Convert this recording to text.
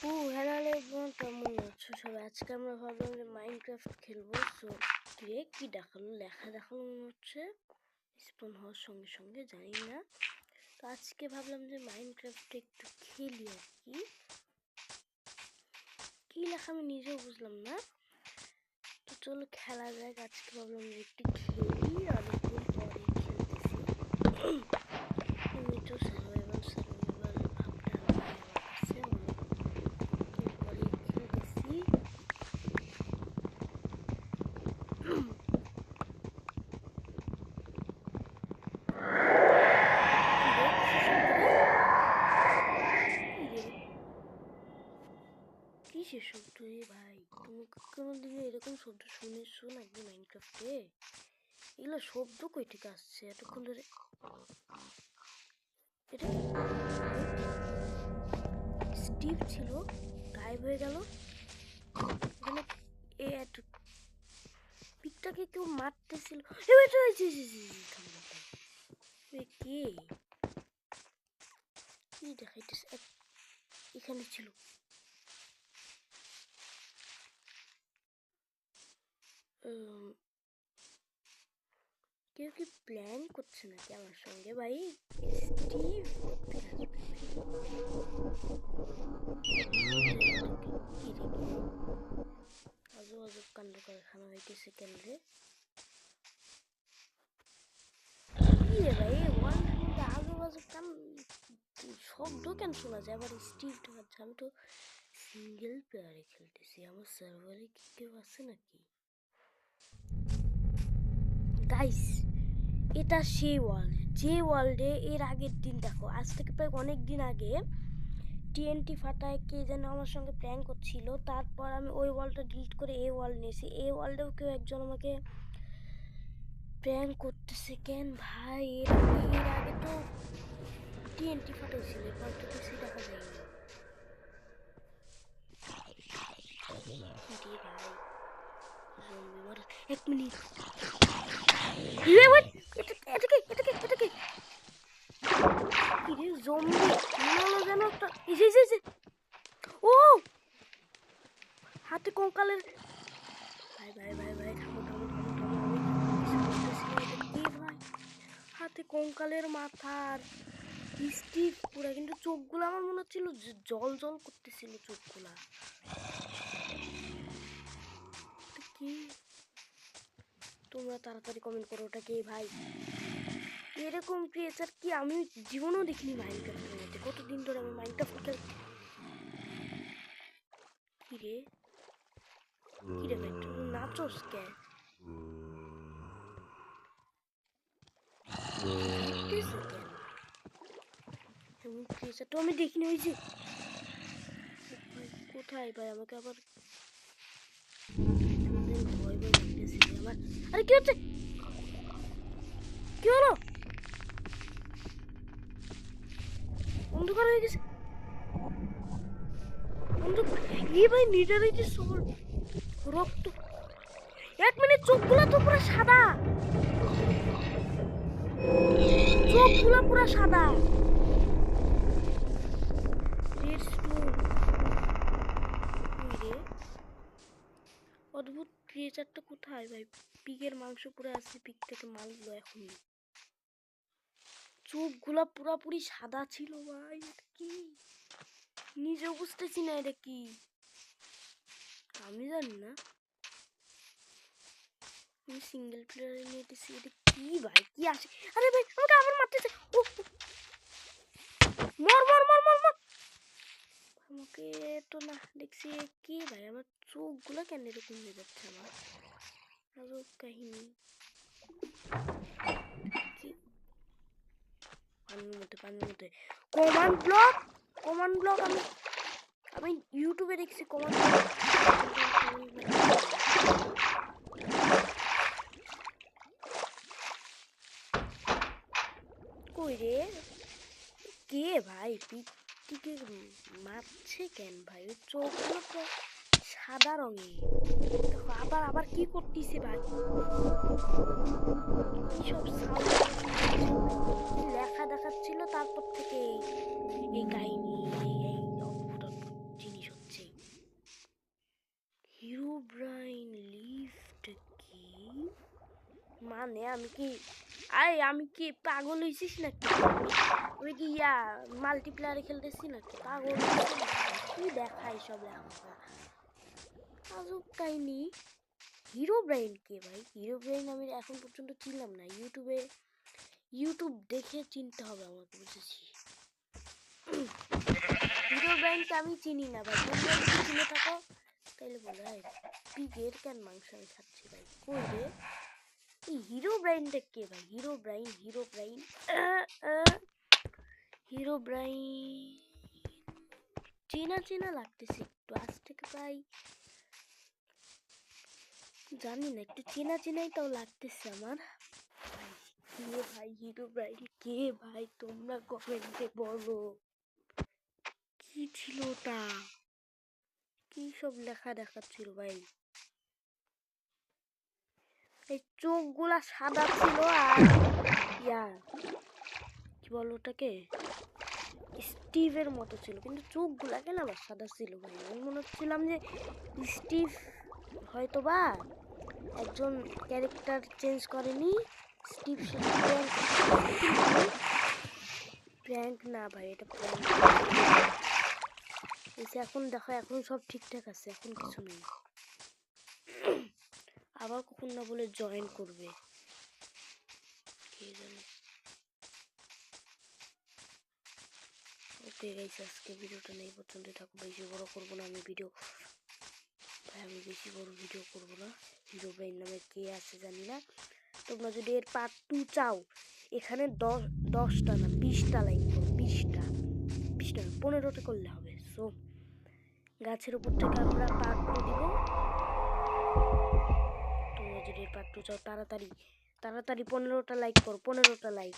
Hello everyone, কেমন আছো সবাই? আজকে আমরা ভাবলাম যে মাইনক্রাফট খেলবো। সো কি দেখালো, লেখা দেখালো মনে হচ্ছে স্পন হওয়ার সঙ্গে সঙ্গে, জানি না। তো আজকে ভাবলাম যে মাইনক্রাফটে একটু খেলি আর কি লেখা আমি নিজেও বুঝলাম না। তো চলো খেলা যাক। আজকে ভাবলাম যে একটু খেলি, অনেকদিন পরে খেলতেছি। এমনিতেও সার্ভাইভাল ভাবটা আমার কাছে অনেকদিন পরে খেলতেছি। কিসের শব্দ রে ভাই? তুমি কোনোদিন এরকম শব্দ শুনেছো নাকি মাইনক্রাফটে? এগুলো শব্দ কই থেকে আসছে এতক্ষণ ধরে? এটা স্টিভ ছিল, গায়েব হয়ে গেল। এখানে এত পিকটাকে কেউ মারতেছিল। কে কি দেখাইতেছে? এখানে ছিল। কেউ কি প্ল্যান করছে নাকি আমার সঙ্গে ভাই? স্টিভ আজব আজব কাণ্ড কারখানা হইতেছে কেন রে? কি রে ভাই, ওয়ার্ল্ডের মধ্যে আজব আজব শব্দ কেন শোনা যায়? আবার স্টিভ ঢোকাচ্ছে। আমি তো সিঙ্গেল প্লেয়ারে খেলতেছি। আমার সার্ভারে কি কেউ আছে নাকি? গাইস, এটা সেই ওয়ার্ল্ড, যে ওয়ার্ল্ডে এর আগের দিন, দেখো আজ থেকে প্রায় অনেক দিন আগে টিএনটি ফাটায় কে যেন আমার সঙ্গে প্র্যাঙ্ক করছিল। তারপর আমি ওই ওয়ার্ল্ডটা ডিলিট করে এই ওয়ার্ল্ড নিয়েছি। এই ওয়ার্ল্ডেও কেউ একজন আমাকে প্র্যাঙ্ক করতেছে কেন ভাই? এর আগে তো টিএনটি ফাটাইছিল, এরপর তো কিছুই দেখা যায়নি। এক মিনিট, ও হাতে কঙ্কালের। ভাই ভাই ভাই ভাই থামো থামো থামো থামো, ভাই হাতে কঙ্কালের মাথার স্টিভ পুরা, কিন্তু চোখগুলো আমার মনে হচ্ছিল জল জল করতেছিল চোখগুলা। কি তোমরা তাড়াতাড়ি কমেন্ট করো, ওটা কে ভাই? এরকম ক্রিয়েচার কি আমি জীবনেও দেখিনি মাইনক্রাফটের মধ্যে। কতদিন ধরে আমি মাইনক্রাফট খেলছি। কিরে কিরে ভাই, তুমি নাচোস কে? এমন ক্রিয়েচার তো আমি দেখিনি। ওই যে কোথায় ভাই? আমাকে আবার ভয় ভয় লাগতেছে আমার। আরে কি হচ্ছে? কি হলো? অন্ধকার হয়ে গেছে। এই ভাই নিটারই যে সোর্ড, রক্ত। এক মিনিট, চোখগুলা তো পুরো সাদা, চোখগুলা পুরো সাদা। অদ্ভুত ক্রিয়েচারটা কোথায় ভাই? পিগের মাংস পুরো আছে, পিগ থেকে মারলো এখনই। চোখগুলা পুরাপুরি সাদা ছিল ভাই। কি নিজেও বুঝতেছি না এটা কি, আমি জানি না। আমি সিঙ্গেল প্লেয়ারে নিয়েছি। এটা কি ভাই? কি আসে? আরে ভাই আমাকে আবার মারতেছে। ও মর মর মর মর মর। আমাকে তো না দেখছি কি ভাই? আমার চোখগুলো কেন এরকম হয়ে যাচ্ছে? আমার আজব কাহিনী। পানির মধ্যে কমান্ড ব্লক, কমান্ড ব্লক। আমি ইউটিউবে দেখছি কমান্ড ব্লক। কই রে? কে ভাই পিকটিকে মারছে কেন ভাই? ওই চোখগুলো তো সাদা রঙের। দেখো আবার আবার কি করতেছে ভাই? সব লেখা দেখাচ্ছিল, তারপর থেকে এই কাহিনী, এই অদ্ভুত অদ্ভুত জিনিস হচ্ছে। আমি কি পাগল হইছিস নাকি? আমি কি মাল্টিপ্লেয়ারে খেলতেছি নাকি? পাগল হইছিস নাকি? কি দেখাই সব লেখা আজব কাহিনী। হিরো ব্রেইন কে ভাই? হিরো ব্রেইন আমি এখন পর্যন্ত চিনলাম না। ইউটিউব দেখে চিনতে হবে আমাকে, বুঝেছি। হিরো ব্রেইনকে আমি চিনি না ভাই। তোমরা যদি চিনে থাকো তাইলে বলো। পিগের কেন মাংস আমি খাচ্ছি ভাই? কই রে এই হিরো ব্রেইনটা কে ভাই? হিরো ব্রেইন চেনা লাগতেছে একটু। আজ থেকে প্রায় জানি না, একটু চেনাই তাও লাগতেছে আমার। কে ভাই হিরো ব্রেইন কে ভাই? তোমরা কমেন্টে বলো কি ছিল ওটা? কি সব লেখা দেখাচ্ছিল ভাই? এই চোখগুলা সাদা ছিল আর কি বলো ওটাকে, স্টিভের মতো ছিল, কিন্তু চোখগুলা কেন আবার সাদা ছিল ভাই? আমি মনে হচ্ছিলাম যে স্টিভ হয়তো বা একজন ক্যারেক্টার চেঞ্জ করেনি, স্টিভ প্র্যাঙ্ক না ভাই, এটা প্র্যাঙ্ক। এখন দেখো, এখন সব ঠিকঠাক আছে, এখন কিছু নেই। আবার কখন না বলে জয়েন করবে কে জানে। ওকে গাইস, আজকে ভিডিওটা নেই পর্যন্ত থাকো। বেশি বড় করবো না আমি ভিডিও ভাই, আমি বেশি বড় ভিডিও করবো না। হিরো ব্রেইন নামে কে আছে জানি না। তোমরা যদি এর পার্ট 2 চাও, এখানে 10টা না 20টা লাইক করো। 20টা 15টা করলে হবে। সো গাছের উপর থেকে আমরা পার্ট 2 দিব। তোমরা যদি এর পার্ট 2 চাও তাড়াতাড়ি 15টা লাইক করো। 15টা লাইক।